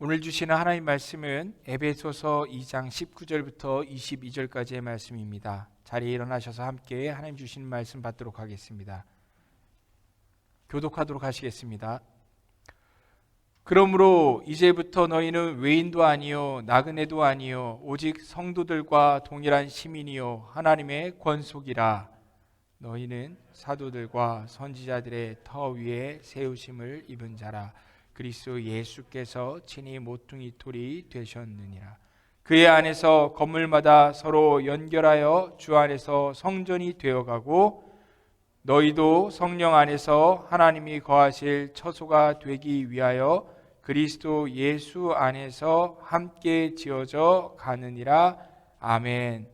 오늘 주시는 하나님 말씀은 에베소서 2장 19절부터 22절까지의 말씀입니다. 자리에 일어나셔서 함께 하나님 주시는 말씀 받도록 하겠습니다. 교독하도록 하시겠습니다. 그러므로 이제부터 너희는 외인도 아니요 나그네도 아니요 오직 성도들과 동일한 시민이요 하나님의 권속이라. 너희는 사도들과 선지자들의 터 위에 세우심을 입은 자라. 그리스도 예수께서 친히 모퉁이 돌이 되셨느니라. 그의 안에서 건물마다 서로 연결하여 주 안에서 성전이 되어가고 너희도 성령 안에서 하나님이 거하실 처소가 되기 위하여 그리스도 예수 안에서 함께 지어져 가느니라. 아멘.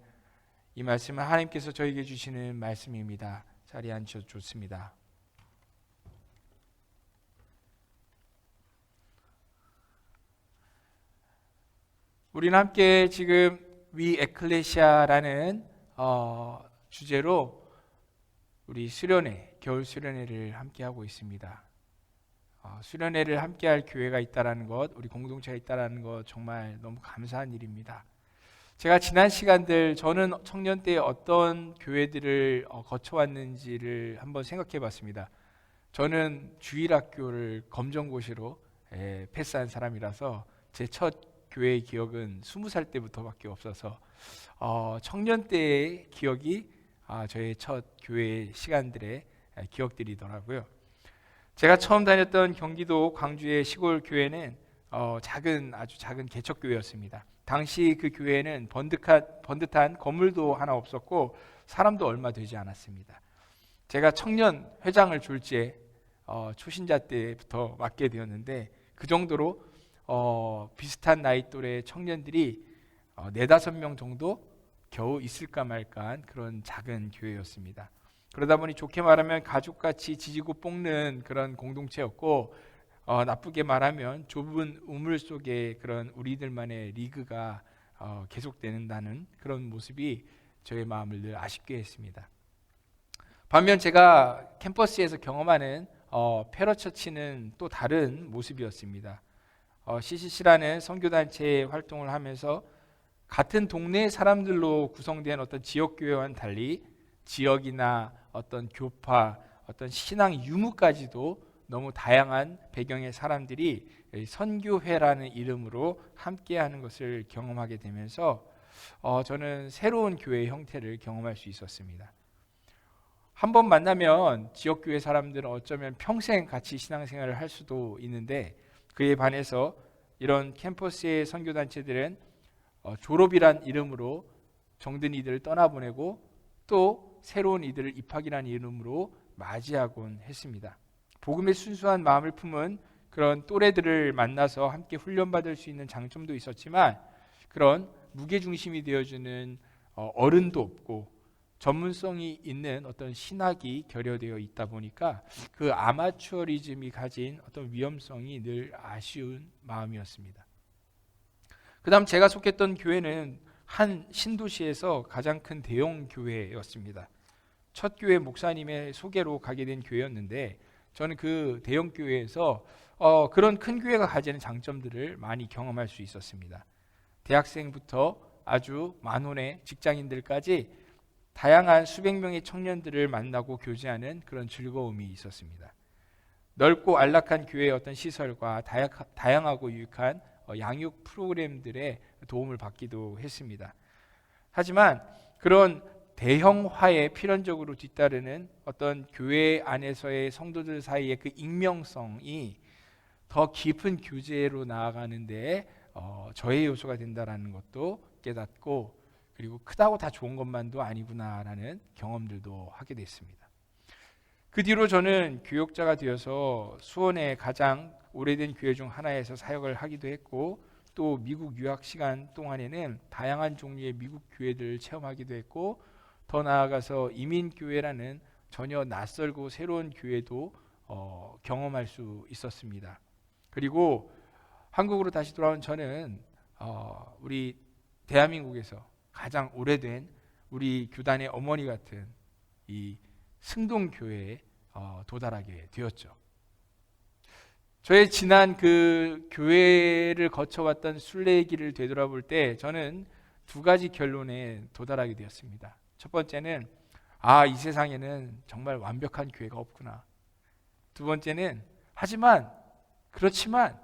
이 말씀은 하나님께서 저에게 주시는 말씀입니다. 자리에 앉으셔도 좋습니다. 우리는 함께 지금 위 에클레시아라는 주제로 우리 수련회, 겨울 수련회를 함께 하고 있습니다. 수련회를 함께 할 교회가 있다는 것, 우리 공동체가 있다는 것 정말 너무 감사한 일입니다. 제가 지난 시간들 저는 청년 때 어떤 교회들을 거쳐왔는지를 한번 생각해 봤습니다. 저는 주일학교를 검정고시로 패스한 사람이라서 제 첫 교회의 기억은 20살 때부터밖에 없어서 청년 때의 기억이 저의 첫 교회 시간들의 기억들이더라고요. 제가 처음 다녔던 경기도 광주의 시골 교회는 아주 작은 개척교회였습니다. 당시 그 교회는 번듯한 건물도 하나 없었고 사람도 얼마 되지 않았습니다. 제가 청년 회장을 졸지에 초신자 때부터 맡게 되었는데 그 정도로 비슷한 나이 또래 청년들이 4-5명 정도 겨우 있을까 말까한 그런 작은 교회였습니다. 그러다 보니 좋게 말하면 가족같이 지지고 볶는 그런 공동체였고 나쁘게 말하면 좁은 우물 속에 그런 우리들만의 리그가 계속된다는 그런 모습이 저의 마음을 늘 아쉽게 했습니다. 반면 제가 캠퍼스에서 경험하는 페러처치는 또 다른 모습이었습니다. CCC라는 선교단체의 활동을 하면서 같은 동네 사람들로 구성된 어떤 지역교회와는 달리 지역이나 어떤 교파, 어떤 신앙 유무까지도 너무 다양한 배경의 사람들이 선교회라는 이름으로 함께하는 것을 경험하게 되면서 저는 새로운 교회의 형태를 경험할 수 있었습니다. 한 번 만나면 지역교회 사람들은 어쩌면 평생 같이 신앙생활을 할 수도 있는데 그에 반해서 이런 캠퍼스의 선교단체들은 졸업이란 이름으로 정든 이들을 떠나보내고 또 새로운 이들을 입학이라는 이름으로 맞이하곤 했습니다. 복음의 순수한 마음을 품은 그런 또래들을 만나서 함께 훈련받을 수 있는 장점도 있었지만 그런 무게중심이 되어주는 어른도 없고 전문성이 있는 어떤 신학이 결여되어 있다 보니까 그 아마추어리즘이 가진 어떤 위험성이 늘 아쉬운 마음이었습니다. 그 다음 제가 속했던 교회는 한 신도시에서 가장 큰 대형 교회였습니다. 첫 교회 목사님의 소개로 가게 된 교회였는데 저는 그 대형 교회에서 그런 큰 교회가 가지는 장점들을 많이 경험할 수 있었습니다. 대학생부터 아주 만원의 직장인들까지 다양한 수백 명의 청년들을 만나고 교제하는 그런 즐거움이 있었습니다. 넓고 안락한 교회의 어떤 시설과 다양하고 유익한 양육 프로그램들의 도움을 받기도 했습니다. 하지만 그런 대형화에 필연적으로 뒤따르는 어떤 교회 안에서의 성도들 사이의 그 익명성이 더 깊은 교제로 나아가는 데 저의 요소가 된다는 것도 깨닫고 그리고 크다고 다 좋은 것만도 아니구나라는 경험들도 하게 됐습니다. 그 뒤로 저는 교역자가 되어서 수원의 가장 오래된 교회 중 하나에서 사역을 하기도 했고 또 미국 유학 시간 동안에는 다양한 종류의 미국 교회들을 체험하기도 했고 더 나아가서 이민교회라는 전혀 낯설고 새로운 교회도 경험할 수 있었습니다. 그리고 한국으로 다시 돌아온 저는 우리 대한민국에서 가장 오래된 우리 교단의 어머니 같은 이 승동교회에 도달하게 되었죠. 저의 지난 그 교회를 거쳐왔던 순례의 길을 되돌아볼 때 저는 두 가지 결론에 도달하게 되었습니다. 첫 번째는 이 세상에는 정말 완벽한 교회가 없구나. 두 번째는 그렇지만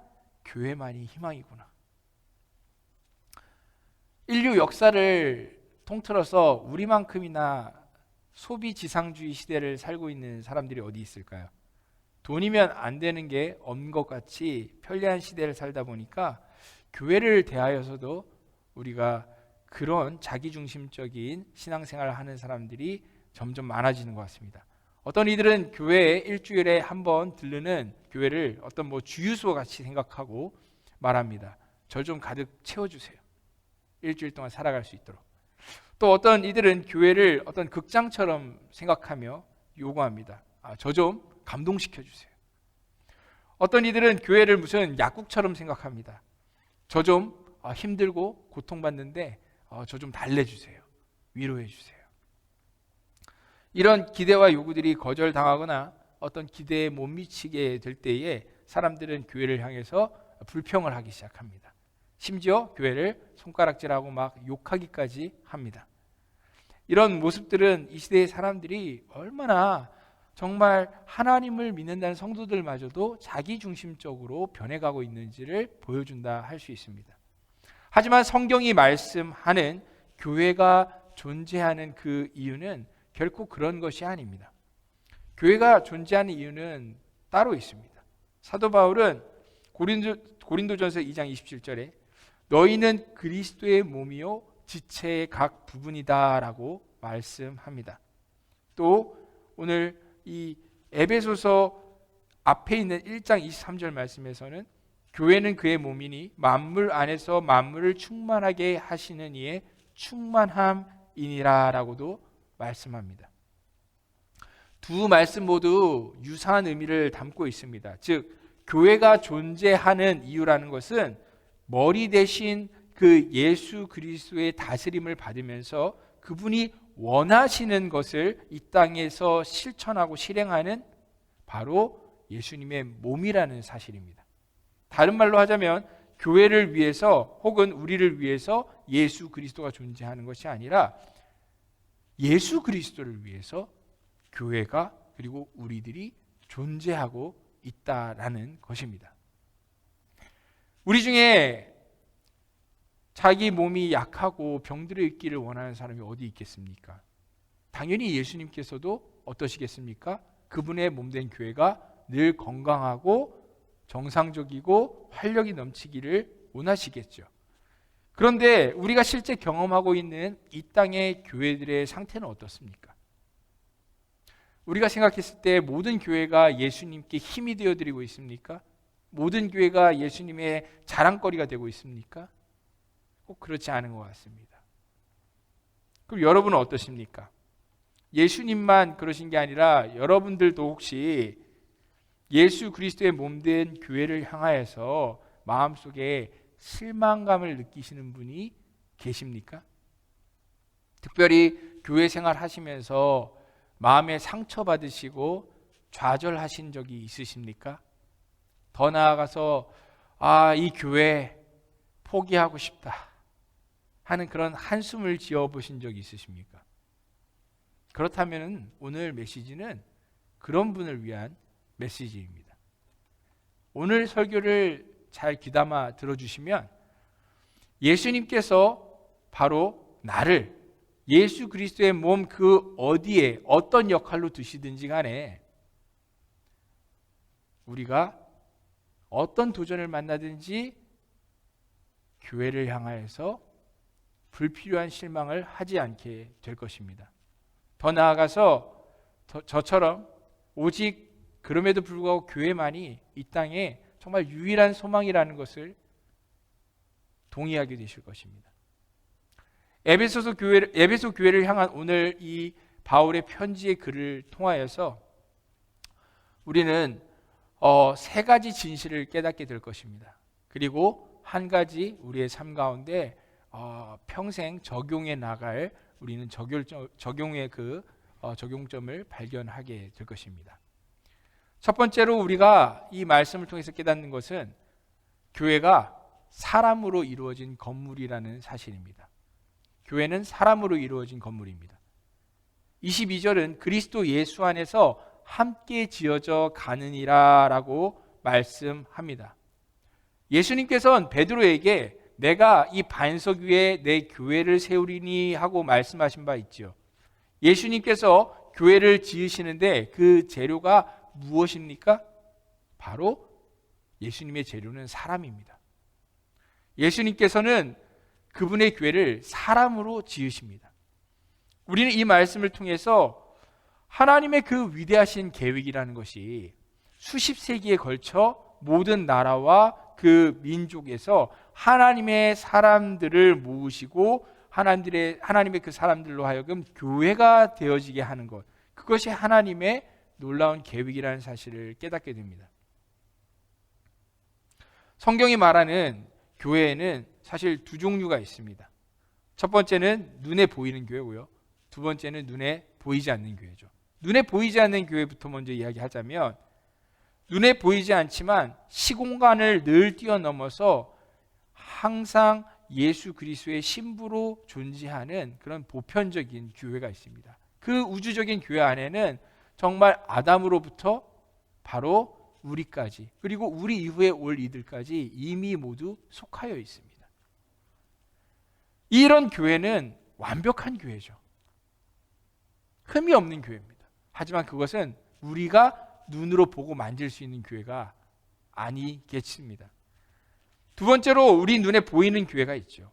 교회만이 희망이구나. 인류 역사를 통틀어서 우리만큼이나 소비지상주의 시대를 살고 있는 사람들이 어디 있을까요? 돈이면 안 되는 게 없는 것 같이 편리한 시대를 살다 보니까 교회를 대하여서도 우리가 그런 자기중심적인 신앙생활을 하는 사람들이 점점 많아지는 것 같습니다. 어떤 이들은 교회에 일주일에 한 번 들르는 교회를 어떤 주유소 같이 생각하고 말합니다. 저 좀 가득 채워주세요. 일주일 동안 살아갈 수 있도록. 또 어떤 이들은 교회를 어떤 극장처럼 생각하며 요구합니다. 저 좀 감동시켜 주세요. 어떤 이들은 교회를 무슨 약국처럼 생각합니다. 저 좀 힘들고 고통받는데 저 좀 달래주세요. 위로해 주세요. 이런 기대와 요구들이 거절당하거나 어떤 기대에 못 미치게 될 때에 사람들은 교회를 향해서 불평을 하기 시작합니다. 심지어 교회를 손가락질하고 막 욕하기까지 합니다. 이런 모습들은 이 시대의 사람들이 얼마나 정말 하나님을 믿는다는 성도들마저도 자기중심적으로 변해가고 있는지를 보여준다 할 수 있습니다. 하지만 성경이 말씀하는 교회가 존재하는 그 이유는 결코 그런 것이 아닙니다. 교회가 존재하는 이유는 따로 있습니다. 사도 바울은 고린도전서 2장 27절에 너희는 그리스도의 몸이요 지체의 각 부분이다 라고 말씀합니다. 또 오늘 이 에베소서 앞에 있는 1장 23절 말씀에서는 교회는 그의 몸이니 만물 안에서 만물을 충만하게 하시는 이의 충만함이니라 라고도 말씀합니다. 두 말씀 모두 유사한 의미를 담고 있습니다. 즉 교회가 존재하는 이유라는 것은 머리 대신 그 예수 그리스도의 다스림을 받으면서 그분이 원하시는 것을 이 땅에서 실천하고 실행하는 바로 예수님의 몸이라는 사실입니다. 다른 말로 하자면 교회를 위해서 혹은 우리를 위해서 예수 그리스도가 존재하는 것이 아니라 예수 그리스도를 위해서 교회가 그리고 우리들이 존재하고 있다라는 것입니다. 우리 중에 자기 몸이 약하고 병들어 있기를 원하는 사람이 어디 있겠습니까? 당연히 예수님께서도 어떠시겠습니까? 그분의 몸된 교회가 늘 건강하고 정상적이고 활력이 넘치기를 원하시겠죠. 그런데 우리가 실제 경험하고 있는 이 땅의 교회들의 상태는 어떻습니까? 우리가 생각했을 때 모든 교회가 예수님께 힘이 되어드리고 있습니까? 모든 교회가 예수님의 자랑거리가 되고 있습니까? 꼭 그렇지 않은 것 같습니다. 그럼 여러분은 어떠십니까? 예수님만 그러신 게 아니라 여러분들도 혹시 예수 그리스도의 몸된 교회를 향하여서 마음속에 실망감을 느끼시는 분이 계십니까? 특별히 교회 생활 하시면서 마음에 상처받으시고 좌절하신 적이 있으십니까? 더 나아가서 이 교회 포기하고 싶다 하는 그런 한숨을 지어보신 적이 있으십니까? 그렇다면 오늘 메시지는 그런 분을 위한 메시지입니다. 오늘 설교를 잘 귀담아 들어주시면 예수님께서 바로 나를 예수 그리스도의 몸 그 어디에 어떤 역할로 두시든지 간에 우리가 어떤 도전을 만나든지 교회를 향하여서 불필요한 실망을 하지 않게 될 것입니다. 더 나아가서 저처럼 오직 그럼에도 불구하고 교회만이 이 땅에 정말 유일한 소망이라는 것을 동의하게 되실 것입니다. 에베소 교회를 향한 오늘 이 바울의 편지의 글을 통하여서 우리는 세 가지 진실을 깨닫게 될 것입니다. 그리고 한 가지 우리의 삶 가운데 평생 적용해 나갈 우리는 적용의 그 적용점을 발견하게 될 것입니다. 첫 번째로 우리가 이 말씀을 통해서 깨닫는 것은 교회가 사람으로 이루어진 건물이라는 사실입니다. 교회는 사람으로 이루어진 건물입니다. 22절은 그리스도 예수 안에서 함께 지어져 가느니라 라고 말씀합니다. 예수님께서는 베드로에게 내가 이 반석 위에 내 교회를 세우리니 하고 말씀하신 바 있죠. 예수님께서 교회를 지으시는데 그 재료가 무엇입니까? 바로 예수님의 재료는 사람입니다. 예수님께서는 그분의 교회를 사람으로 지으십니다. 우리는 이 말씀을 통해서 하나님의 그 위대하신 계획이라는 것이 수십 세기에 걸쳐 모든 나라와 그 민족에서 하나님의 사람들을 모으시고 하나님의 그 사람들로 하여금 교회가 되어지게 하는 것, 그것이 하나님의 놀라운 계획이라는 사실을 깨닫게 됩니다. 성경이 말하는 교회에는 사실 두 종류가 있습니다. 첫 번째는 눈에 보이는 교회고요. 두 번째는 눈에 보이지 않는 교회죠. 눈에 보이지 않는 교회부터 먼저 이야기하자면, 눈에 보이지 않지만 시공간을 늘 뛰어넘어서 항상 예수 그리스도의 신부로 존재하는 그런 보편적인 교회가 있습니다. 그 우주적인 교회 안에는 정말 아담으로부터 바로 우리까지, 그리고 우리 이후에 올 이들까지 이미 모두 속하여 있습니다. 이런 교회는 완벽한 교회죠. 흠이 없는 교회입니다. 하지만 그것은 우리가 눈으로 보고 만질 수 있는 교회가 아니겠습니다. 두 번째로 우리 눈에 보이는 교회가 있죠.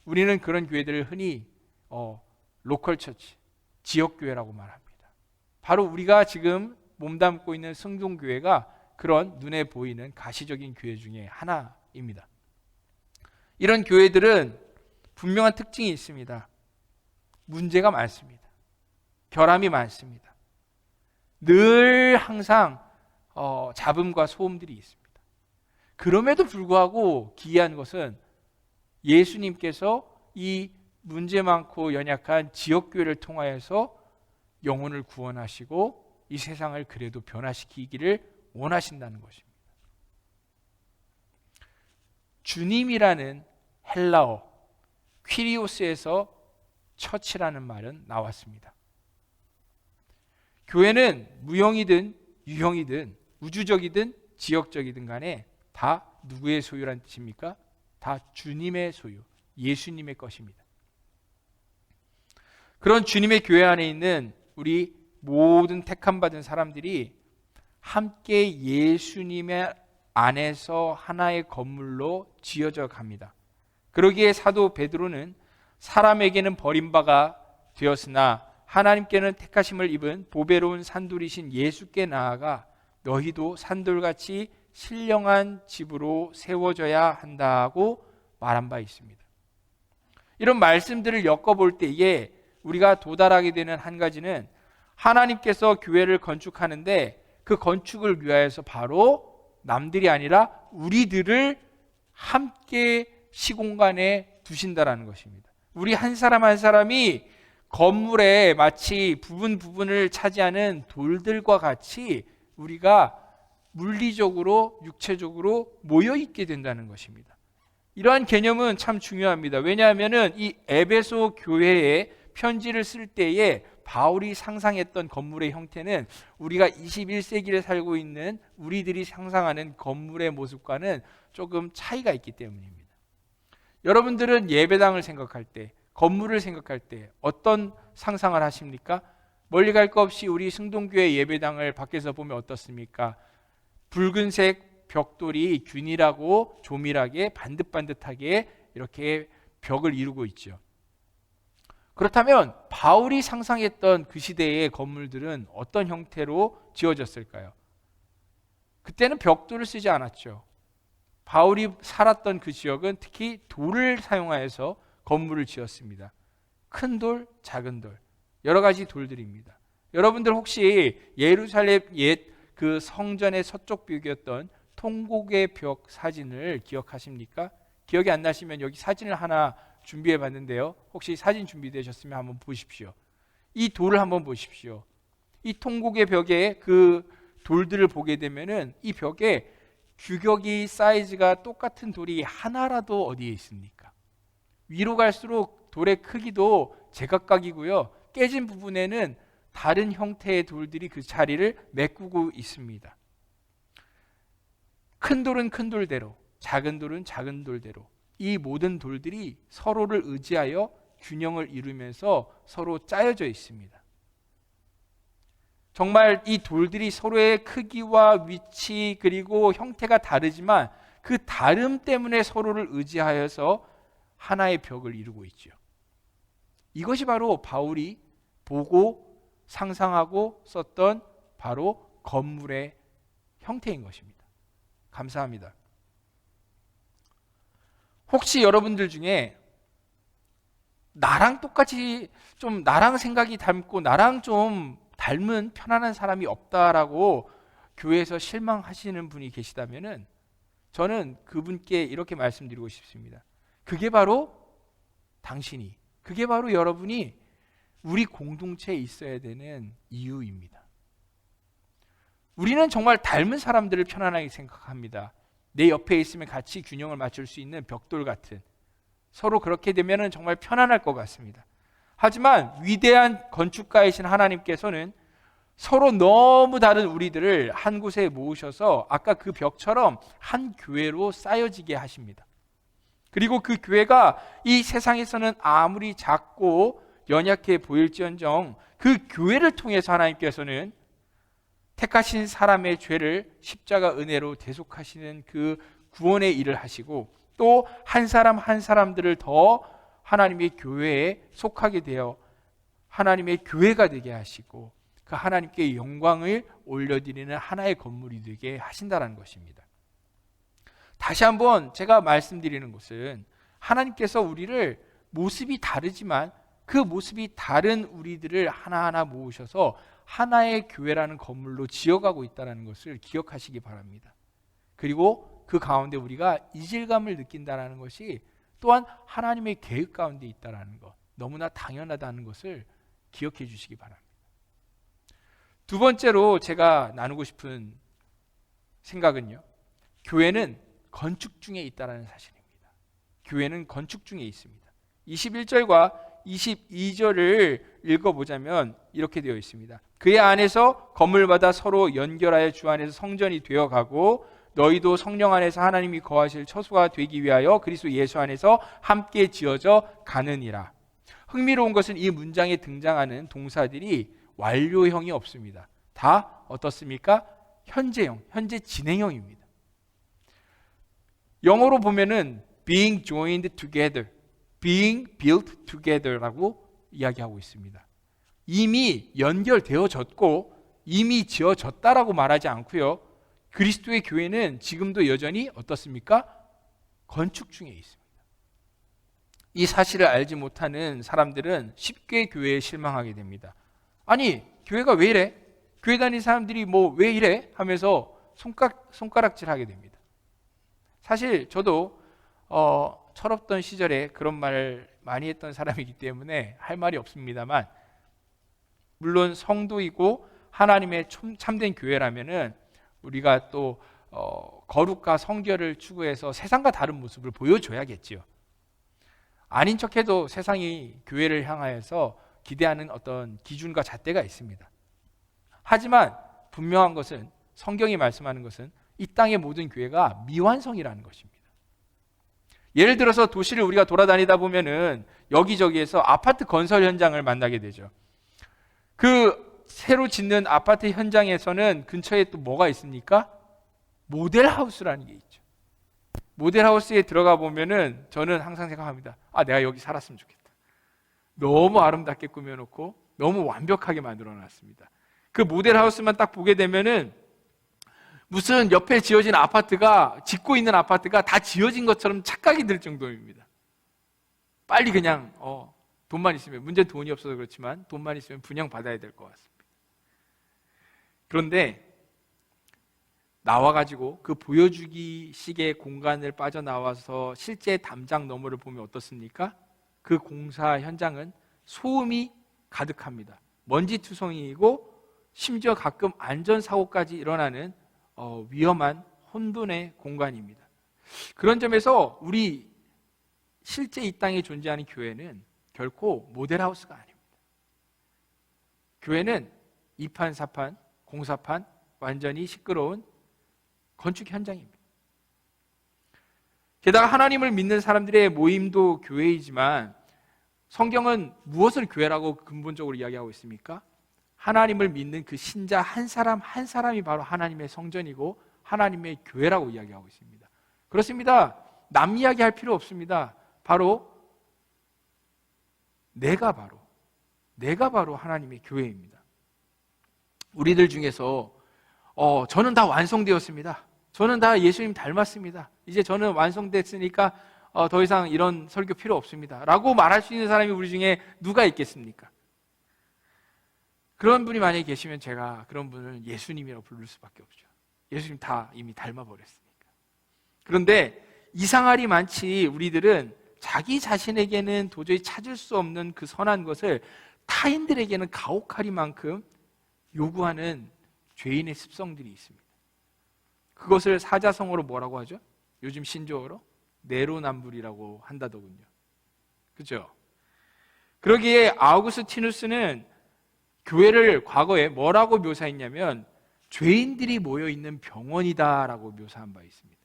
우리는 그런 교회들을 흔히 로컬 처치, 지역교회라고 말합니다. 바로 우리가 지금 몸담고 있는 성동교회가 그런 눈에 보이는 가시적인 교회 중에 하나입니다. 이런 교회들은 분명한 특징이 있습니다. 문제가 많습니다. 결함이 많습니다. 늘 항상 잡음과 소음들이 있습니다. 그럼에도 불구하고 기이한 것은 예수님께서 이 문제 많고 연약한 지역교회를 통하여서 영혼을 구원하시고 이 세상을 그래도 변화시키기를 원하신다는 것입니다. 주님이라는 헬라어 퀴리오스에서 처치라는 말은 나왔습니다. 교회는 무형이든 유형이든 우주적이든 지역적이든 간에 다 누구의 소유란 뜻입니까? 다 주님의 소유, 예수님의 것입니다. 그런 주님의 교회 안에 있는 우리 모든 택함받은 사람들이 함께 예수님의 안에서 하나의 건물로 지어져 갑니다. 그러기에 사도 베드로는 사람에게는 버림바가 되었으나 하나님께는 택하심을 입은 보배로운 산돌이신 예수께 나아가 너희도 산돌같이 신령한 집으로 세워져야 한다고 말한 바 있습니다. 이런 말씀들을 엮어볼 때에 우리가 도달하게 되는 한 가지는 하나님께서 교회를 건축하는데 그 건축을 위하여서 바로 남들이 아니라 우리들을 함께 시공간에 두신다라는 것입니다. 우리 한 사람 한 사람이 건물에 마치 부분을 차지하는 돌들과 같이 우리가 물리적으로 육체적으로 모여 있게 된다는 것입니다. 이러한 개념은 참 중요합니다. 왜냐하면 이 에베소 교회에 편지를 쓸 때에 바울이 상상했던 건물의 형태는 우리가 21세기를 살고 있는 우리들이 상상하는 건물의 모습과는 조금 차이가 있기 때문입니다. 여러분들은 예배당을 생각할 때, 건물을 생각할 때 어떤 상상을 하십니까? 멀리 갈 거 없이 우리 승동교회 예배당을 밖에서 보면 어떻습니까? 붉은색 벽돌이 균일하고 조밀하게 반듯반듯하게 이렇게 벽을 이루고 있죠. 그렇다면 바울이 상상했던 그 시대의 건물들은 어떤 형태로 지어졌을까요? 그때는 벽돌을 쓰지 않았죠. 바울이 살았던 그 지역은 특히 돌을 사용하여서 건물을 지었습니다. 큰 돌, 작은 돌, 여러 가지 돌들입니다. 여러분들 혹시 예루살렘 옛 그 성전의 서쪽 벽이었던 통곡의 벽 사진을 기억하십니까? 기억이 안 나시면 여기 사진을 하나 준비해 봤는데요. 혹시 사진 준비되셨으면 한번 보십시오. 이 돌을 한번 보십시오. 이 통곡의 벽에 그 돌들을 보게 되면은 이 벽에 규격이 사이즈가 똑같은 돌이 하나라도 어디에 있습니까? 위로 갈수록 돌의 크기도 제각각이고요. 깨진 부분에는 다른 형태의 돌들이 그 자리를 메꾸고 있습니다. 큰 돌은 큰 돌대로, 작은 돌은 작은 돌대로 이 모든 돌들이 서로를 의지하여 균형을 이루면서 서로 짜여져 있습니다. 정말 이 돌들이 서로의 크기와 위치 그리고 형태가 다르지만 그 다름 때문에 서로를 의지하여서 하나의 벽을 이루고 있죠. 이것이 바로 바울이 보고 상상하고 썼던 바로 건물의 형태인 것입니다. 감사합니다. 혹시 여러분들 중에 나랑 똑같이 좀 나랑 생각이 닮고 나랑 좀 닮은 편안한 사람이 없다라고 교회에서 실망하시는 분이 계시다면은 저는 그분께 이렇게 말씀드리고 싶습니다. 그게 바로 당신이, 그게 바로 여러분이 우리 공동체에 있어야 되는 이유입니다. 우리는 정말 닮은 사람들을 편안하게 생각합니다. 내 옆에 있으면 같이 균형을 맞출 수 있는 벽돌 같은, 서로 그렇게 되면 정말 편안할 것 같습니다. 하지만 위대한 건축가이신 하나님께서는 서로 너무 다른 우리들을 한 곳에 모으셔서 아까 그 벽처럼 한 교회로 쌓여지게 하십니다. 그리고 그 교회가 이 세상에서는 아무리 작고 연약해 보일지언정 그 교회를 통해서 하나님께서는 택하신 사람의 죄를 십자가 은혜로 대속하시는 그 구원의 일을 하시고 또 한 사람 한 사람들을 더 하나님의 교회에 속하게 되어 하나님의 교회가 되게 하시고 그 하나님께 영광을 올려드리는 하나의 건물이 되게 하신다는 것입니다. 다시 한번 제가 말씀드리는 것은 하나님께서 우리를 모습이 다르지만 그 모습이 다른 우리들을 하나하나 모으셔서 하나의 교회라는 건물로 지어가고 있다는 것을 기억하시기 바랍니다. 그리고 그 가운데 우리가 이질감을 느낀다는 것이 또한 하나님의 계획 가운데 있다는 것, 너무나 당연하다는 것을 기억해 주시기 바랍니다. 두 번째로 제가 나누고 싶은 생각은요, 교회는 건축 중에 있다는 사실입니다. 교회는 건축 중에 있습니다. 21절과 22절을 읽어보자면 이렇게 되어 있습니다. 그의 안에서 건물마다 서로 연결하여 주 안에서 성전이 되어가고 너희도 성령 안에서 하나님이 거하실 처소가 되기 위하여 그리스도 예수 안에서 함께 지어져 가느니라. 흥미로운 것은 이 문장에 등장하는 동사들이 완료형이 없습니다. 다 어떻습니까? 현재형, 현재 진행형입니다. 영어로 보면은 being joined together, being built together라고 이야기하고 있습니다. 이미 연결되어졌고 이미 지어졌다라고 말하지 않고요. 그리스도의 교회는 지금도 여전히 어떻습니까? 건축 중에 있습니다. 이 사실을 알지 못하는 사람들은 쉽게 교회에 실망하게 됩니다. 아니, 교회가 왜 이래? 교회 다니는 사람들이 뭐 왜 이래? 하면서 손가락질하게 됩니다. 사실 저도 철없던 시절에 그런 말을 많이 했던 사람이기 때문에 할 말이 없습니다만, 물론 성도이고 하나님의 참된 교회라면은 우리가 또 거룩과 성결을 추구해서 세상과 다른 모습을 보여줘야겠지요. 아닌 척해도 세상이 교회를 향하여서 기대하는 어떤 기준과 잣대가 있습니다. 하지만 분명한 것은, 성경이 말씀하는 것은 이 땅의 모든 교회가 미완성이라는 것입니다. 예를 들어서 도시를 우리가 돌아다니다 보면은 여기저기에서 아파트 건설 현장을 만나게 되죠. 그 새로 짓는 아파트 현장에서는 근처에 또 뭐가 있습니까? 모델하우스라는 게 있죠. 모델하우스에 들어가 보면은 저는 항상 생각합니다. 아, 내가 여기 살았으면 좋겠다. 너무 아름답게 꾸며놓고 너무 완벽하게 만들어놨습니다. 그 모델하우스만 딱 보게 되면은 무슨 옆에 지어진 아파트가, 짓고 있는 아파트가 다 지어진 것처럼 착각이 들 정도입니다. 빨리 그냥 돈만 있으면, 문제는 돈이 없어서 그렇지만 돈만 있으면 분양받아야 될 것 같습니다. 그런데 나와가지고 그 보여주기 식의 공간을 빠져나와서 실제 담장 너머를 보면 어떻습니까? 그 공사 현장은 소음이 가득합니다. 먼지투성이이고 심지어 가끔 안전사고까지 일어나는 위험한 혼돈의 공간입니다. 그런 점에서 우리 실제 이 땅에 존재하는 교회는 결코 모델하우스가 아닙니다. 교회는 2판, 4판, 공사판, 완전히 시끄러운 건축 현장입니다. 게다가 하나님을 믿는 사람들의 모임도 교회이지만 성경은 무엇을 교회라고 근본적으로 이야기하고 있습니까? 하나님을 믿는 그 신자 한 사람 한 사람이 바로 하나님의 성전이고 하나님의 교회라고 이야기하고 있습니다. 그렇습니다. 남 이야기할 필요 없습니다. 바로 내가 바로 하나님의 교회입니다. 우리들 중에서 저는 다 완성되었습니다. 저는 다 예수님 닮았습니다. 이제 저는 완성됐으니까 더 이상 이런 설교 필요 없습니다 라고 말할 수 있는 사람이 우리 중에 누가 있겠습니까? 그런 분이 만약에 계시면 제가 그런 분을 예수님이라고 부를 수밖에 없죠. 예수님 다 이미 닮아버렸으니까. 그런데 이상할이 많지 우리들은 자기 자신에게는 도저히 찾을 수 없는 그 선한 것을 타인들에게는 가혹하리만큼 요구하는 죄인의 습성들이 있습니다. 그것을 사자성어로 뭐라고 하죠? 요즘 신조어로 내로남불이라고 한다더군요. 그렇죠? 그러기에 아우구스티누스는 교회를 과거에 뭐라고 묘사했냐면 죄인들이 모여있는 병원이다라고 묘사한 바 있습니다.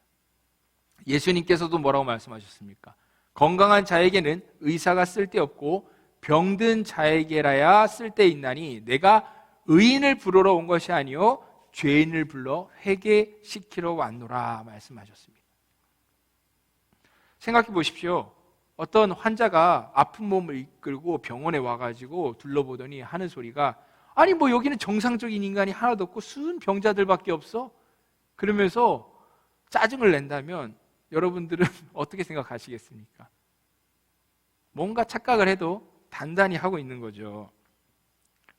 예수님께서도 뭐라고 말씀하셨습니까? 건강한 자에게는 의사가 쓸데없고 병든 자에게라야 쓸데있나니 내가 의인을 부르러 온 것이 아니요 죄인을 불러 회개시키러 왔노라 말씀하셨습니다. 생각해 보십시오. 어떤 환자가 아픈 몸을 이끌고 병원에 와가지고 둘러보더니 하는 소리가 아니 뭐 여기는 정상적인 인간이 하나도 없고 순 병자들밖에 없어? 그러면서 짜증을 낸다면 여러분들은 어떻게 생각하시겠습니까? 뭔가 착각을 해도 단단히 하고 있는 거죠.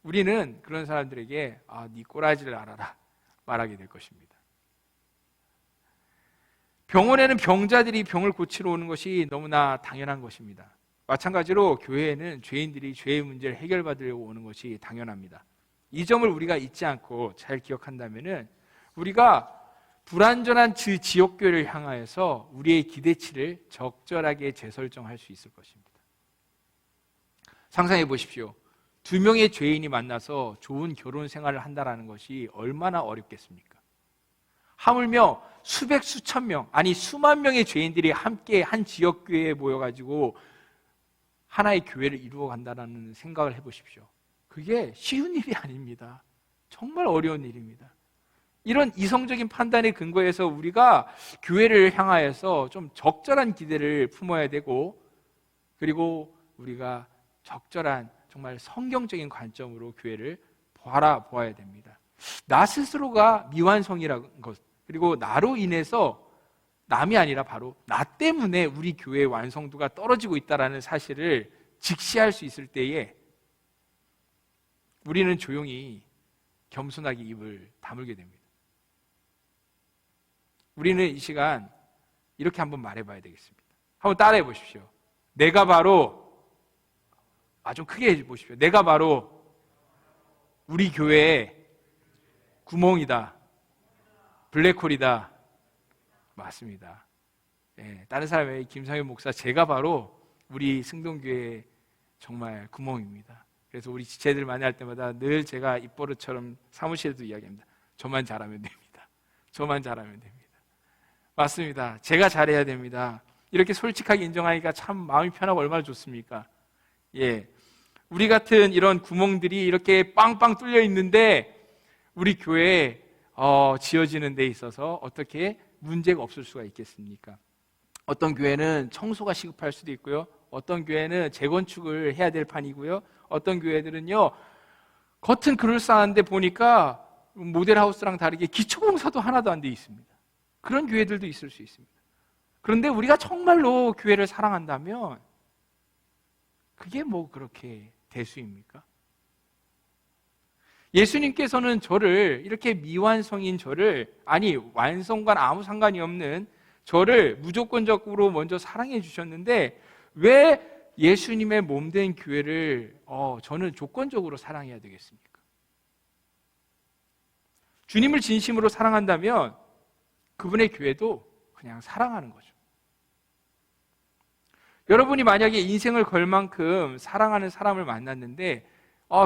우리는 그런 사람들에게 네 꼬라지를 알아라 말하게 될 것입니다. 병원에는 병자들이 병을 고치러 오는 것이 너무나 당연한 것입니다. 마찬가지로 교회에는 죄인들이 죄의 문제를 해결받으려고 오는 것이 당연합니다. 이 점을 우리가 잊지 않고 잘 기억한다면 우리가 불완전한 지옥교회를 향하여서 우리의 기대치를 적절하게 재설정할 수 있을 것입니다. 상상해 보십시오. 2명의 죄인이 만나서 좋은 결혼 생활을 한다는 것이 얼마나 어렵겠습니까? 하물며 수백 수천 명, 아니 수만 명의 죄인들이 함께 한 지역교회에 모여가지고 하나의 교회를 이루어 간다는 생각을 해보십시오. 그게 쉬운 일이 아닙니다. 정말 어려운 일입니다. 이런 이성적인 판단에 근거해서 우리가 교회를 향하여서 좀 적절한 기대를 품어야 되고, 그리고 우리가 적절한 정말 성경적인 관점으로 교회를 바라보아야 됩니다. 나 스스로가 미완성이라는 것, 그리고 나로 인해서 남이 아니라 바로 나 때문에 우리 교회의 완성도가 떨어지고 있다는 사실을 직시할 수 있을 때에 우리는 조용히 겸손하게 입을 다물게 됩니다. 우리는 이 시간 이렇게 한번 말해봐야 되겠습니다. 한번 따라해 보십시오. 내가 바로, 좀 크게 해보십시오. 내가 바로 우리 교회의 구멍이다, 블랙홀이다. 맞습니다. 다른 사람의 김상현 목사, 제가 바로 우리 승동교회의 정말 구멍입니다. 그래서 우리 지체들 만날 때마다 늘 제가 입버릇처럼 사무실에도 이야기합니다. 저만 잘하면 됩니다. 저만 잘하면 됩니다. 맞습니다. 제가 잘해야 됩니다. 이렇게 솔직하게 인정하니까 참 마음이 편하고 얼마나 좋습니까? 우리 같은 이런 구멍들이 이렇게 빵빵 뚫려 있는데 우리 교회에 지어지는 데 있어서 어떻게 문제가 없을 수가 있겠습니까? 어떤 교회는 청소가 시급할 수도 있고요. 어떤 교회는 재건축을 해야 될 판이고요. 어떤 교회들은요, 겉은 그럴싸한데 보니까 모델하우스랑 다르게 기초공사도 하나도 안 돼 있습니다. 그런 교회들도 있을 수 있습니다. 그런데 우리가 정말로 교회를 사랑한다면 그게 뭐 그렇게 대수입니까? 예수님께서는 저를, 이렇게 미완성인 저를, 아니 완성과는 아무 상관이 없는 저를 무조건적으로 먼저 사랑해 주셨는데 왜 예수님의 몸된 교회를 저는 조건적으로 사랑해야 되겠습니까? 주님을 진심으로 사랑한다면 그분의 교회도 그냥 사랑하는 거죠. 여러분이 만약에 인생을 걸 만큼 사랑하는 사람을 만났는데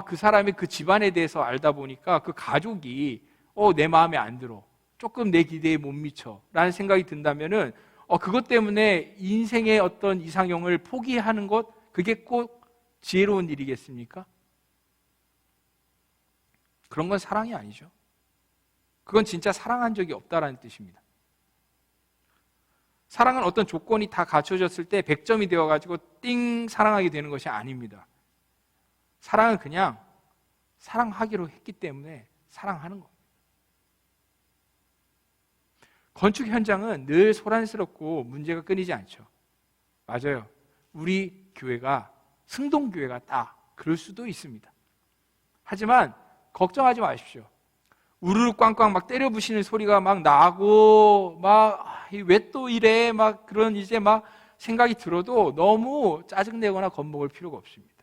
그 사람이 그 집안에 대해서 알다 보니까 그 가족이 내 마음에 안 들어, 조금 내 기대에 못 미쳐 라는 생각이 든다면은 그것 때문에 인생의 어떤 이상형을 포기하는 것, 그게 꼭 지혜로운 일이겠습니까? 그런 건 사랑이 아니죠. 그건 진짜 사랑한 적이 없다라는 뜻입니다. 사랑은 어떤 조건이 다 갖춰졌을 때 100점이 되어가지고 띵 사랑하게 되는 것이 아닙니다. 사랑은 그냥 사랑하기로 했기 때문에 사랑하는 겁니다. 건축 현장은 늘 소란스럽고 문제가 끊이지 않죠. 맞아요. 우리 교회가 승동교회가 딱 그럴 수도 있습니다. 하지만 걱정하지 마십시오. 우르르 꽝꽝 막 때려 부시는 소리가 막 나고 막 왜 또 이래 막 그런 이제 막 생각이 들어도 너무 짜증내거나 겁먹을 필요가 없습니다.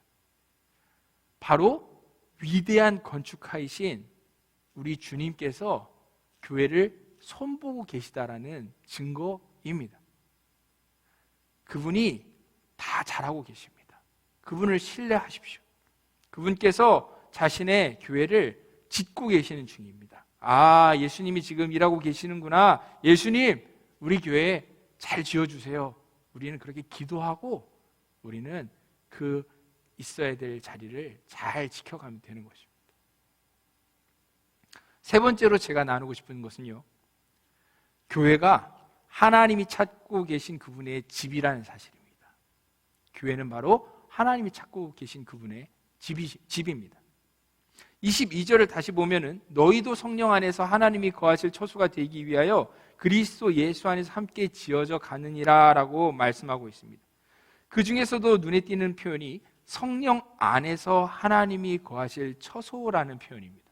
바로 위대한 건축가이신 우리 주님께서 교회를 손보고 계시다라는 증거입니다. 그분이 다 잘하고 계십니다. 그분을 신뢰하십시오. 그분께서 자신의 교회를 짓고 계시는 중입니다. 예수님이 지금 일하고 계시는구나. 예수님, 우리 교회 잘 지어주세요. 우리는 그렇게 기도하고 우리는 그 있어야 될 자리를 잘 지켜가면 되는 것입니다. 세 번째로 제가 나누고 싶은 것은요, 교회가 하나님이 찾고 계신 그분의 집이라는 사실입니다. 교회는 바로 하나님이 찾고 계신 그분의 집입니다. 22절을 다시 보면은 너희도 성령 안에서 하나님이 거하실 처소가 되기 위하여 그리스도 예수 안에서 함께 지어져 가느니라 라고 말씀하고 있습니다. 그 중에서도 눈에 띄는 표현이 성령 안에서 하나님이 거하실 처소라는 표현입니다.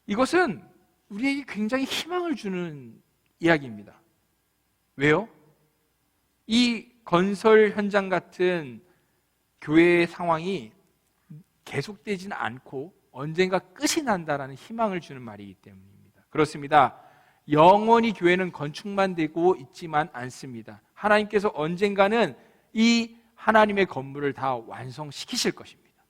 이것은 우리에게 굉장히 희망을 주는 이야기입니다. 왜요? 이 건설 현장 같은 교회의 상황이 계속되지는 않고 언젠가 끝이 난다라는 희망을 주는 말이기 때문입니다. 그렇습니다. 영원히 교회는 건축만 되고 있지만 않습니다. 하나님께서 언젠가는 이 하나님의 건물을 다 완성시키실 것입니다.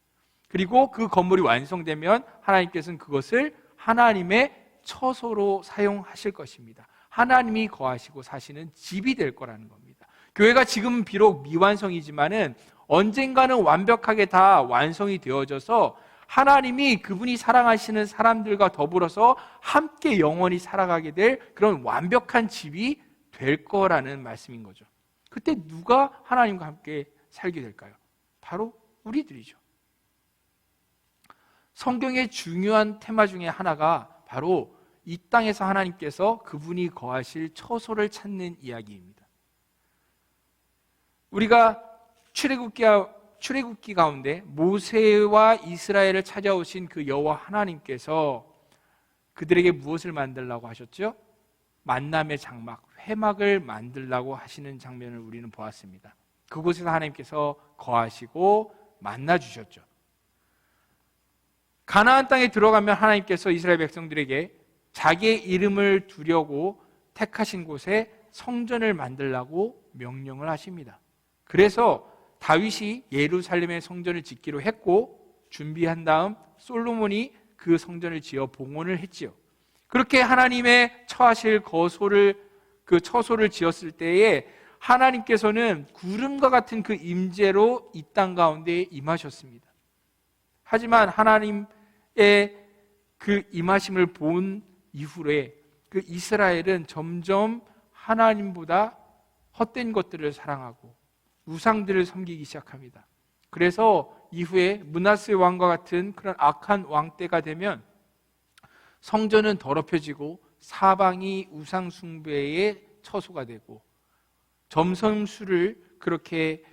그리고 그 건물이 완성되면 하나님께서는 그것을 하나님의 처소로 사용하실 것입니다. 하나님이 거하시고 사시는 집이 될 거라는 겁니다. 교회가 지금 비록 미완성이지만은 언젠가는 완벽하게 다 완성이 되어져서 하나님이 그분이 사랑하시는 사람들과 더불어서 함께 영원히 살아가게 될 그런 완벽한 집이 될 거라는 말씀인 거죠. 그때 누가 하나님과 함께 살게 될까요? 바로 우리들이죠. 성경의 중요한 테마 중에 하나가 바로 이 땅에서 하나님께서 그분이 거하실 처소를 찾는 이야기입니다. 우리가 출애굽기 가운데 모세와 이스라엘을 찾아오신 그 여호와 하나님께서 그들에게 무엇을 만들라고 하셨죠? 만남의 장막, 회막을 만들라고 하시는 장면을 우리는 보았습니다. 그곳에서 하나님께서 거하시고 만나 주셨죠. 가나안 땅에 들어가면 하나님께서 이스라엘 백성들에게 자기의 이름을 두려고 택하신 곳에 성전을 만들라고 명령을 하십니다. 그래서 다윗이 예루살렘의 성전을 짓기로 했고 준비한 다음 솔로몬이 그 성전을 지어 봉헌을 했지요. 그렇게 하나님의 처하실 그 처소를 지었을 때에 하나님께서는 구름과 같은 그 임재로 이 땅 가운데 임하셨습니다. 하지만 하나님의 그 임하심을 본 이후에 그 이스라엘은 점점 하나님보다 헛된 것들을 사랑하고 우상들을 섬기기 시작합니다. 그래서 이후에 므낫세 왕과 같은 그런 악한 왕 때가 되면 성전은 더럽혀지고 사방이 우상 숭배의 처소가 되고 점성술을 그렇게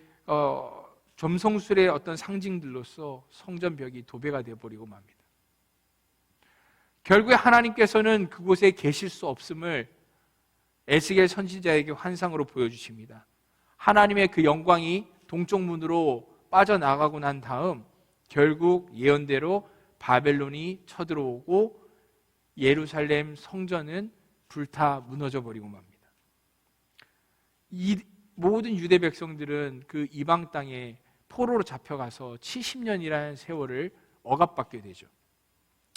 점성술의 어떤 상징들로서 성전벽이 도배가 되어버리고 맙니다. 결국에 하나님께서는 그곳에 계실 수 없음을 에스겔 선지자에게 환상으로 보여주십니다. 하나님의 그 영광이 동쪽 문으로 빠져나가고 난 다음 결국 예언대로 바벨론이 쳐들어오고 예루살렘 성전은 불타 무너져 버리고 맙니다. 이 모든 유대 백성들은 그 이방 땅에 포로로 잡혀가서 70년이라는 세월을 억압받게 되죠.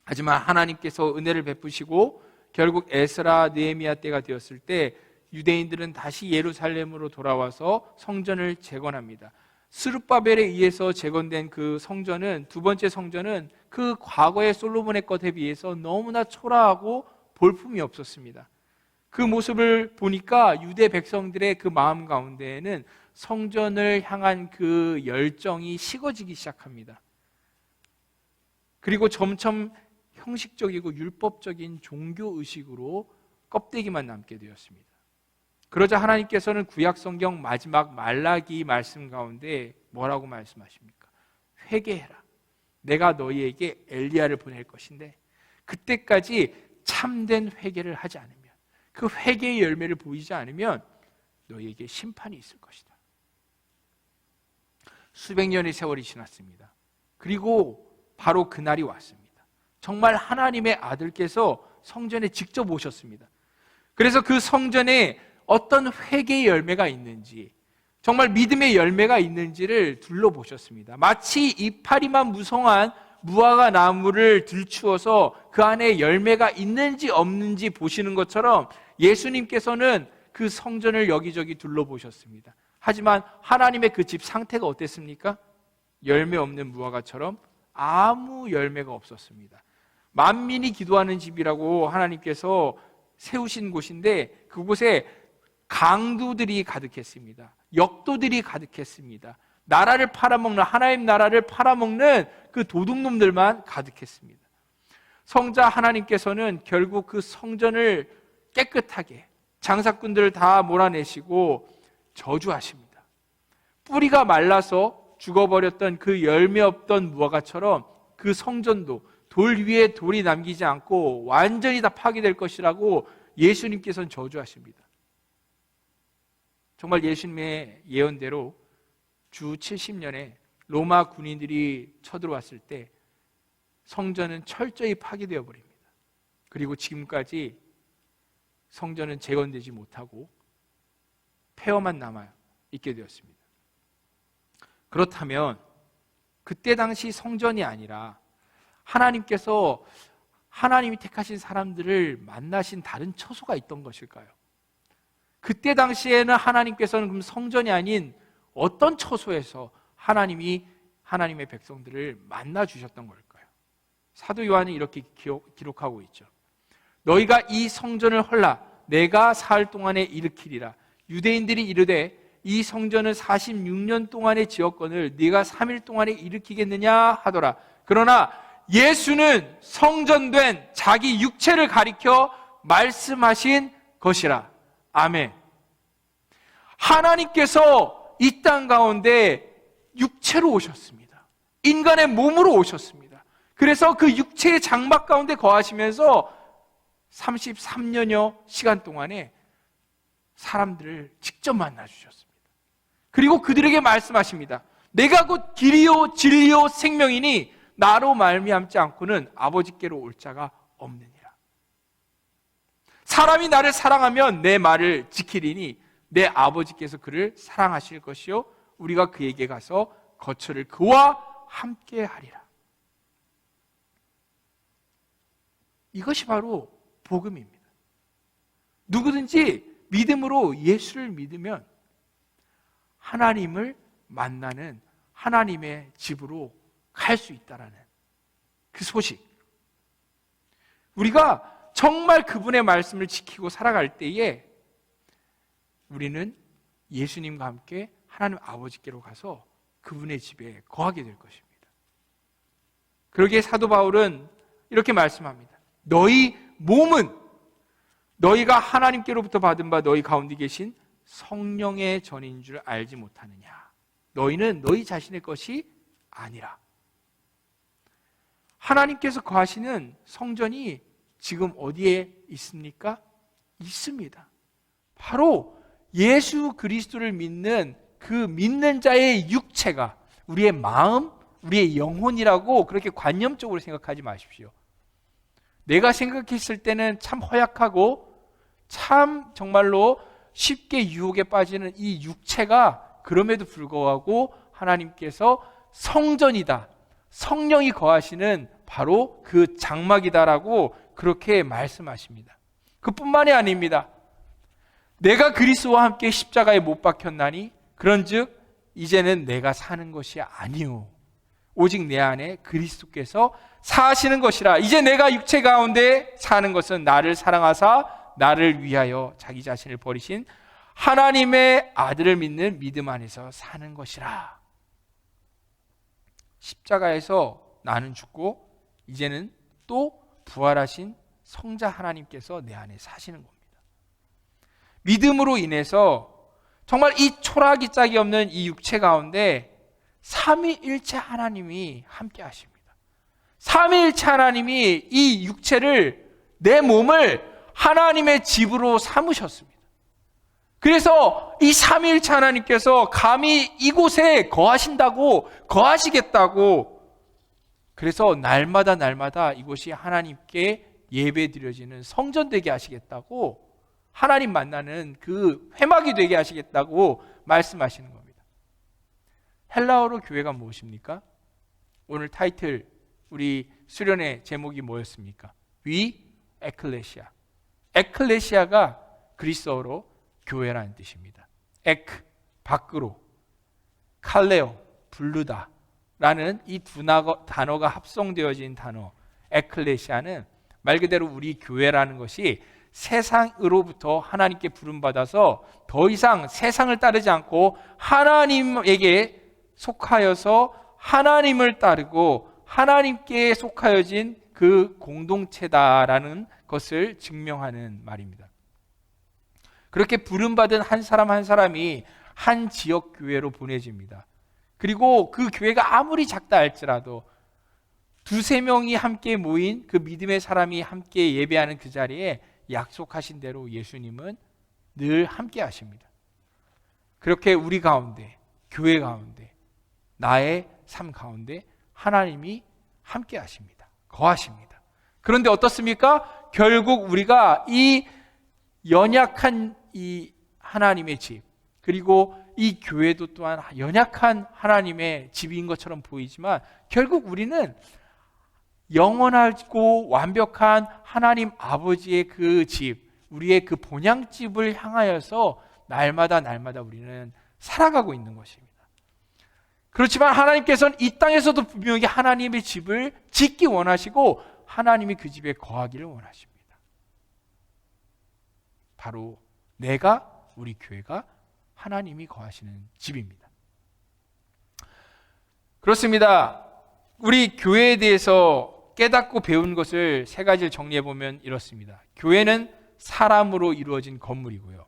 하지만 하나님께서 은혜를 베푸시고 결국 에스라 느헤미야 때가 되었을 때 유대인들은 다시 예루살렘으로 돌아와서 성전을 재건합니다. 스룹바벨에 의해서 재건된 그 성전은, 두 번째 성전은 그 과거의 솔로몬의 것에 비해서 너무나 초라하고 볼품이 없었습니다. 그 모습을 보니까 유대 백성들의 그 마음 가운데에는 성전을 향한 그 열정이 식어지기 시작합니다. 그리고 점점 형식적이고 율법적인 종교의식으로 껍데기만 남게 되었습니다. 그러자 하나님께서는 구약 성경 마지막 말라기 말씀 가운데 뭐라고 말씀하십니까? 회개해라. 내가 너희에게 엘리야를 보낼 것인데 그때까지 참된 회개를 하지 않으면, 그 회개의 열매를 보이지 않으면 너희에게 심판이 있을 것이다. 수백 년의 세월이 지났습니다. 그리고 바로 그날이 왔습니다. 정말 하나님의 아들께서 성전에 직접 오셨습니다. 그래서 그 성전에 어떤 회개의 열매가 있는지, 정말 믿음의 열매가 있는지를 둘러보셨습니다. 마치 이파리만 무성한 무화과 나무를 들추어서 그 안에 열매가 있는지 없는지 보시는 것처럼 예수님께서는 그 성전을 여기저기 둘러보셨습니다. 하지만 하나님의 그 집 상태가 어땠습니까? 열매 없는 무화과처럼 아무 열매가 없었습니다. 만민이 기도하는 집이라고 하나님께서 세우신 곳인데 그곳에 강도들이 가득했습니다. 역도들이 가득했습니다. 나라를 팔아먹는, 하나님 나라를 팔아먹는 그 도둑놈들만 가득했습니다. 성자 하나님께서는 결국 그 성전을 깨끗하게 장사꾼들을 다 몰아내시고 저주하십니다. 뿌리가 말라서 죽어버렸던 그 열매 없던 무화과처럼 그 성전도 돌 위에 돌이 남기지 않고 완전히 다 파괴될 것이라고 예수님께서는 저주하십니다. 정말 예수님의 예언대로 주 70년에 로마 군인들이 쳐들어왔을 때 성전은 철저히 파괴되어 버립니다. 그리고 지금까지 성전은 재건되지 못하고 폐허만 남아 있게 되었습니다. 그렇다면 그때 당시 성전이 아니라 하나님께서 하나님이 택하신 사람들을 만나신 다른 처소가 있던 것일까요? 그때 당시에는 하나님께서는 그럼 성전이 아닌 어떤 처소에서 하나님이 하나님의 백성들을 만나 주셨던 걸까요? 사도 요한은 이렇게 기록하고 있죠. 너희가 이 성전을 헐라 내가 사흘 동안에 일으키리라. 유대인들이 이르되 이 성전을 46년 동안에 지었거늘 네가 3일 동안에 일으키겠느냐 하더라. 그러나 예수는 성전된 자기 육체를 가리켜 말씀하신 것이라. 아멘. 하나님께서 이 땅 가운데 육체로 오셨습니다. 인간의 몸으로 오셨습니다. 그래서 그 육체의 장막 가운데 거하시면서 33년여 시간 동안에 사람들을 직접 만나 주셨습니다. 그리고 그들에게 말씀하십니다. 내가 곧 길이요 진리요 생명이니 나로 말미암지 않고는 아버지께로 올 자가 없느니라. 사람이 나를 사랑하면 내 말을 지키리니 내 아버지께서 그를 사랑하실 것이요 우리가 그에게 가서 거처를 그와 함께 하리라. 이것이 바로 복음입니다. 누구든지 믿음으로 예수를 믿으면 하나님을 만나는 하나님의 집으로 갈 수 있다라는 그 소식. 우리가 정말 그분의 말씀을 지키고 살아갈 때에 우리는 예수님과 함께 하나님 아버지께로 가서 그분의 집에 거하게 될 것입니다. 그러기에 사도 바울은 이렇게 말씀합니다. 너희 몸은 너희가 하나님께로부터 받은 바 너희 가운데 계신 성령의 전인 줄 알지 못하느냐. 너희는 너희 자신의 것이 아니라. 하나님께서 거하시는 성전이 지금 어디에 있습니까? 있습니다. 바로 예수 그리스도를 믿는 그 믿는 자의 육체가, 우리의 마음, 우리의 영혼이라고 그렇게 관념적으로 생각하지 마십시오. 내가 생각했을 때는 참 허약하고 참 정말로 쉽게 유혹에 빠지는 이 육체가 그럼에도 불구하고 하나님께서 성전이다, 성령이 거하시는 바로 그 장막이다라고 그렇게 말씀하십니다. 그뿐만이 아닙니다. 내가 그리스도와 함께 십자가에 못 박혔나니 그런즉 이제는 내가 사는 것이 아니오 오직 내 안에 그리스도께서 사시는 것이라. 이제 내가 육체 가운데 사는 것은 나를 사랑하사 나를 위하여 자기 자신을 버리신 하나님의 아들을 믿는 믿음 안에서 사는 것이라. 십자가에서 나는 죽고 이제는 또 부활하신 성자 하나님께서 내 안에 사시는 겁니다. 믿음으로 인해서 정말 이 초라하기 짝이 없는 이 육체 가운데 삼위일체 하나님이 함께 하십니다. 삼위일체 하나님이 이 육체를, 내 몸을 하나님의 집으로 삼으셨습니다. 그래서 이 삼위일체 하나님께서 감히 이곳에 거하신다고, 거하시겠다고, 그래서 날마다 이곳이 하나님께 예배 드려지는 성전 되게 하시겠다고, 하나님 만나는 그 회막이 되게 하시겠다고 말씀하시는 겁니다. 헬라어로 교회가 무엇입니까? 오늘 타이틀, 우리 수련의 제목이 뭐였습니까? 위 에클레시아. 에클레시아가 그리스어로 교회라는 뜻입니다. 에크, 밖으로, 칼레오, 부르다 라는 이 두 단어가 합성되어진 단어 에클레시아는 말 그대로 우리 교회라는 것이 세상으로부터 하나님께 부름받아서 더 이상 세상을 따르지 않고 하나님에게 속하여서 하나님을 따르고 하나님께 속하여진 그 공동체다라는 것을 증명하는 말입니다. 그렇게 부름받은 한 사람 한 사람이 한 지역 교회로 보내집니다. 그리고 그 교회가 아무리 작다 할지라도 두세 명이 함께 모인 그 믿음의 사람이 함께 예배하는 그 자리에 약속하신 대로 예수님은 늘 함께 하십니다. 그렇게 우리 가운데, 교회 가운데, 나의 삶 가운데 하나님이 함께 하십니다. 거하십니다. 그런데 어떻습니까? 결국 우리가 이 연약한 이 하나님의 집, 그리고 이 교회도 또한 연약한 하나님의 집인 것처럼 보이지만 결국 우리는 영원하고 완벽한 하나님 아버지의 그 집, 우리의 그 본향집을 향하여서 날마다 우리는 살아가고 있는 것입니다. 그렇지만 하나님께서는 이 땅에서도 분명히 하나님의 집을 짓기 원하시고 하나님이 그 집에 거하기를 원하십니다. 바로 내가, 우리 교회가 하나님이 거하시는 집입니다. 그렇습니다. 우리 교회에 대해서 깨닫고 배운 것을 세 가지를 정리해 보면 이렇습니다. 교회는 사람으로 이루어진 건물이고요.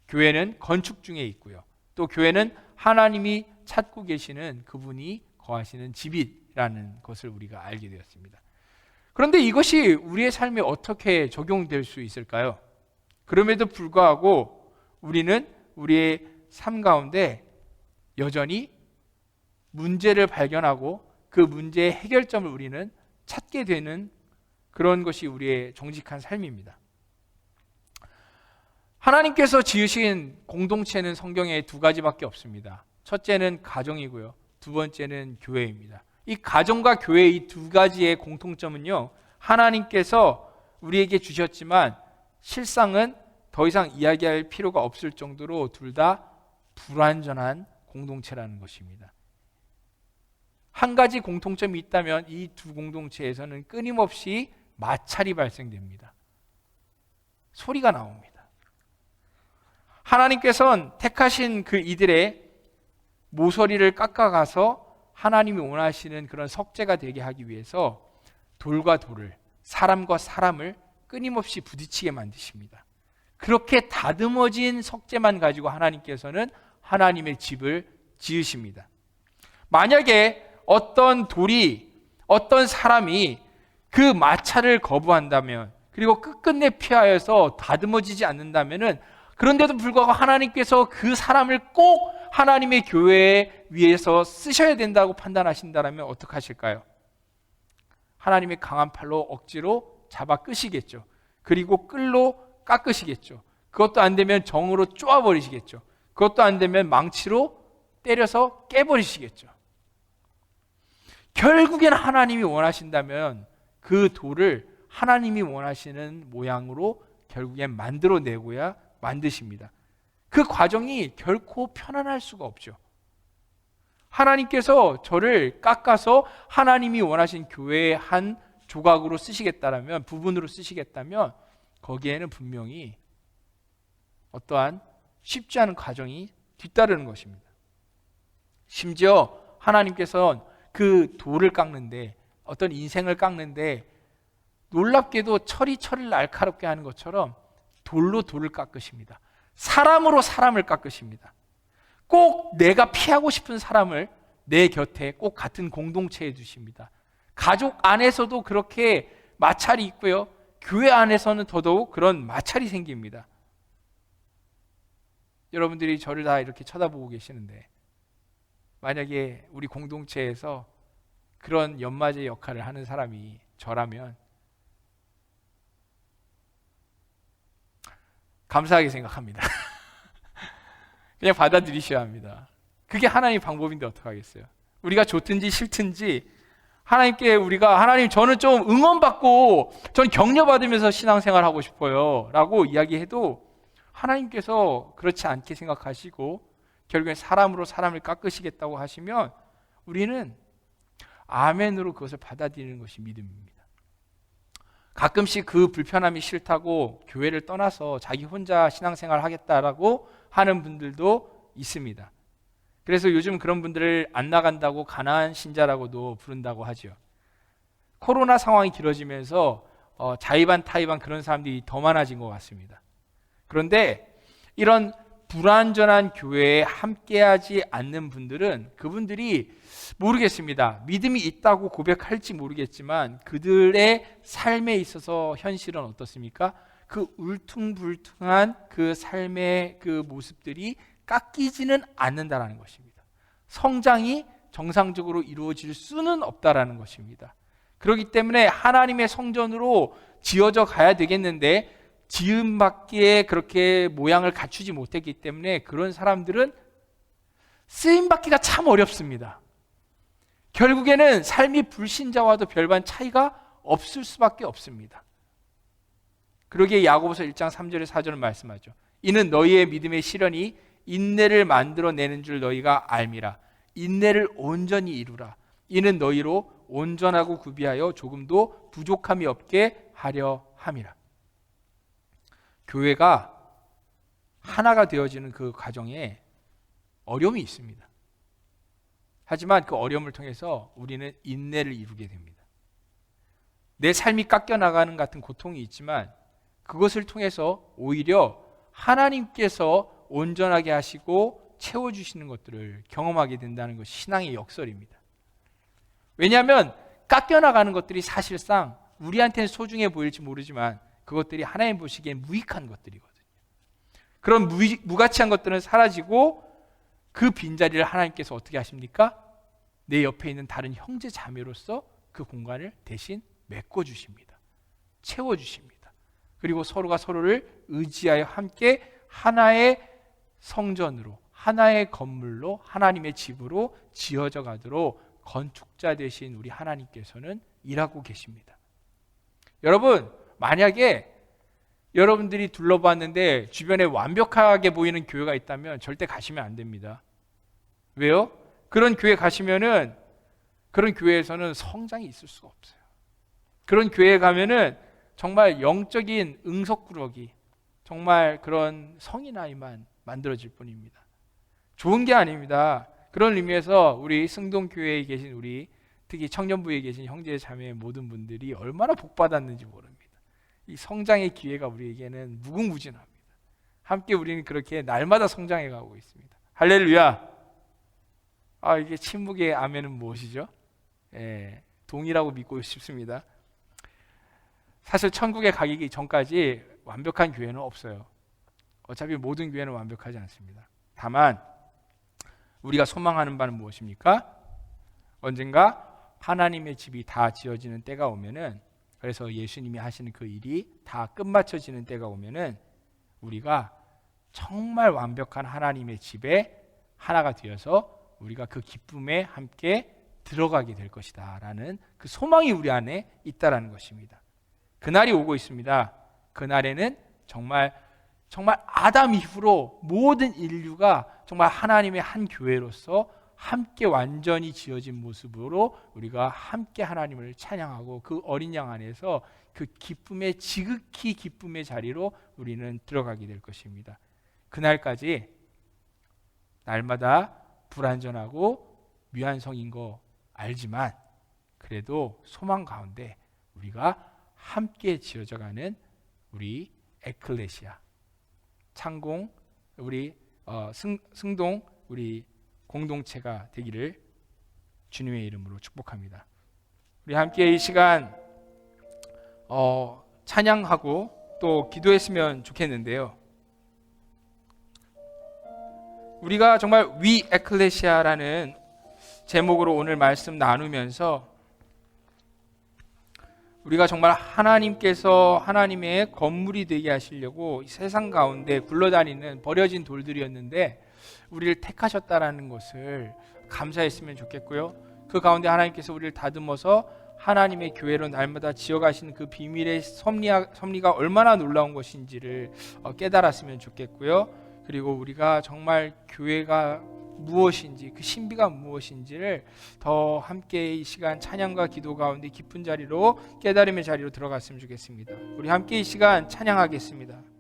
교회는 건축 중에 있고요. 또 교회는 하나님이 찾고 계시는 그분이 거하시는 집이라는 것을 우리가 알게 되었습니다. 그런데 이것이 우리의 삶에 어떻게 적용될 수 있을까요? 그럼에도 불구하고 우리는 우리의 삶 가운데 여전히 문제를 발견하고 그 문제의 해결점을 우리는 찾게 되는 그런 것이 우리의 정직한 삶입니다. 하나님께서 지으신 공동체는 성경에 두 가지밖에 없습니다. 첫째는 가정이고요. 두 번째는 교회입니다. 이 가정과 교회 이 두 가지의 공통점은요, 하나님께서 우리에게 주셨지만 실상은 더 이상 이야기할 필요가 없을 정도로 둘 다 불완전한 공동체라는 것입니다. 한 가지 공통점이 있다면 이 두 공동체에서는 끊임없이 마찰이 발생됩니다. 소리가 나옵니다. 하나님께서는 택하신 그 이들의 모서리를 깎아가서 하나님이 원하시는 그런 석재가 되게 하기 위해서 돌과 돌을, 사람과 사람을 끊임없이 부딪히게 만드십니다. 그렇게 다듬어진 석재만 가지고 하나님께서는 하나님의 집을 지으십니다. 만약에 어떤 돌이, 어떤 사람이 그 마찰을 거부한다면, 그리고 끝끝내 피하여서 다듬어지지 않는다면, 그런데도 불구하고 하나님께서 그 사람을 꼭 하나님의 교회에 위해서 쓰셔야 된다고 판단하신다면 어떻게 하실까요? 하나님의 강한 팔로 억지로 잡아 끄시겠죠. 그리고 끌로 깎으시겠죠. 그것도 안 되면 정으로 쪼아버리시겠죠. 그것도 안 되면 망치로 때려서 깨버리시겠죠. 결국엔 하나님이 원하신다면 그 돌을 하나님이 원하시는 모양으로 결국엔 만들어내고야 만드십니다. 그 과정이 결코 편안할 수가 없죠. 하나님께서 저를 깎아서 하나님이 원하신 교회의 한 조각으로 쓰시겠다면, 부분으로 쓰시겠다면 거기에는 분명히 어떠한 쉽지 않은 과정이 뒤따르는 것입니다. 심지어 하나님께서는 그 돌을 깎는데, 어떤 인생을 깎는데 놀랍게도 철이 철을 날카롭게 하는 것처럼 돌로 돌을 깎으십니다. 사람으로 사람을 깎으십니다. 꼭 내가 피하고 싶은 사람을 내 곁에 꼭 같은 공동체에 두십니다. 가족 안에서도 그렇게 마찰이 있고요. 교회 안에서는 더더욱 그런 마찰이 생깁니다. 여러분들이 저를 다 이렇게 쳐다보고 계시는데 만약에 우리 공동체에서 그런 연마제 역할을 하는 사람이 저라면 감사하게 생각합니다. 그냥 받아들이셔야 합니다. 그게 하나님의 방법인데 어떡하겠어요? 우리가 좋든지 싫든지 하나님께 우리가 하나님 저는 좀 응원받고 전 격려받으면서 신앙생활하고 싶어요 라고 이야기해도 하나님께서 그렇지 않게 생각하시고 결국엔 사람으로 사람을 깎으시겠다고 하시면 우리는 아멘으로 그것을 받아들이는 것이 믿음입니다. 가끔씩 그 불편함이 싫다고 교회를 떠나서 자기 혼자 신앙생활 하겠다라고 하는 분들도 있습니다. 그래서 요즘 그런 분들을 안 나간다고 가난한 신자라고도 부른다고 하죠. 코로나 상황이 길어지면서 자의반 타의반 그런 사람들이 더 많아진 것 같습니다. 그런데 이런 불완전한 교회에 함께하지 않는 분들은 그분들이 모르겠습니다. 믿음이 있다고 고백할지 모르겠지만 그들의 삶에 있어서 현실은 어떻습니까? 그 울퉁불퉁한 그 삶의 그 모습들이 깎이지는 않는다라는 것입니다. 성장이 정상적으로 이루어질 수는 없다라는 것입니다. 그렇기 때문에 하나님의 성전으로 지어져 가야 되겠는데 지음받기에 그렇게 모양을 갖추지 못했기 때문에 그런 사람들은 쓰임받기가 참 어렵습니다. 결국에는 삶이 불신자와도 별반 차이가 없을 수밖에 없습니다. 그러기에 야고보서 1장 3절에 4절은 말씀하죠. 이는 너희의 믿음의 시련이 인내를 만들어내는 줄 너희가 알미라. 인내를 온전히 이루라. 이는 너희로 온전하고 구비하여 조금도 부족함이 없게 하려 함이라. 교회가 하나가 되어지는 그 과정에 어려움이 있습니다. 하지만 그 어려움을 통해서 우리는 인내를 이루게 됩니다. 내 삶이 깎여나가는 같은 고통이 있지만 그것을 통해서 오히려 하나님께서 온전하게 하시고 채워주시는 것들을 경험하게 된다는 것이 신앙의 역설입니다. 왜냐하면 깎여나가는 것들이 사실상 우리한테는 소중해 보일지 모르지만 그것들이 하나님 보시기엔 무익한 것들이거든요. 그런 무가치한 것들은 사라지고 그 빈자리를 하나님께서 어떻게 하십니까? 내 옆에 있는 다른 형제 자매로서 그 공간을 대신 메꿔주십니다. 채워주십니다. 그리고 서로가 서로를 의지하여 함께 하나의 성전으로, 하나의 건물로, 하나님의 집으로 지어져 가도록 건축자 되신 우리 하나님께서는 일하고 계십니다. 여러분, 만약에 여러분들이 둘러봤는데 주변에 완벽하게 보이는 교회가 있다면 절대 가시면 안 됩니다. 왜요? 그런 교회 가시면은 그런 교회에서는 성장이 있을 수가 없어요. 그런 교회에 가면은 정말 영적인 응석구러기, 정말 그런 성인 아이만 만들어질 뿐입니다. 좋은 게 아닙니다. 그런 의미에서 우리 승동교회에 계신 우리 특히 청년부에 계신 형제 자매 모든 분들이 얼마나 복받았는지 모릅니다. 이 성장의 기회가 우리에게는 무궁무진합니다. 함께 우리는 그렇게 날마다 성장해 가고 있습니다. 할렐루야. 이게 침묵의 아멘은 무엇이죠? 동의라고 믿고 싶습니다. 사실 천국에 가기 전까지 완벽한 교회는 없어요. 어차피 모든 교회는 완벽하지 않습니다. 다만 우리가 소망하는 바는 무엇입니까? 언젠가 하나님의 집이 다 지어지는 때가 오면은, 그래서 예수님이 하시는 그 일이 다 끝마쳐지는 때가 오면은 우리가 정말 완벽한 하나님의 집에 하나가 되어서 우리가 그 기쁨에 함께 들어가게 될 것이다 라는 그 소망이 우리 안에 있다라는 것입니다. 그날이 오고 있습니다. 그날에는 정말 아담 이후로 모든 인류가 정말 하나님의 한 교회로서 함께 완전히 지어진 모습으로 우리가 함께 하나님을 찬양하고 그 어린 양 안에서 그 기쁨의 지극히 기쁨의 자리로 우리는 들어가게 될 것입니다. 그날까지 날마다 불완전하고 미완성인 거 알지만 그래도 소망 가운데 우리가 함께 지어져가는 우리 에클레시아 창공 우리 승동 우리 공동체가 되기를 주님의 이름으로 축복합니다. 우리 함께 이 시간 찬양하고 또 기도했으면 좋겠는데요. 우리가 정말 위 에클레시아라는 제목으로 오늘 말씀 나누면서 우리가 정말 하나님께서 하나님의 건물이 되게 하시려고 세상 가운데 굴러다니는 버려진 돌들이었는데 우리를 택하셨다라는 것을 감사했으면 좋겠고요. 그 가운데 하나님께서 우리를 다듬어서 하나님의 교회로 날마다 지어가시는 그 비밀의 섭리가 얼마나 놀라운 것인지를 깨달았으면 좋겠고요. 그리고 우리가 정말 교회가 무엇인지 그 신비가 무엇인지를 더 함께 이 시간 찬양과 기도 가운데 깊은 자리로 깨달음의 자리로 들어갔으면 좋겠습니다. 우리 함께 이 시간 찬양하겠습니다.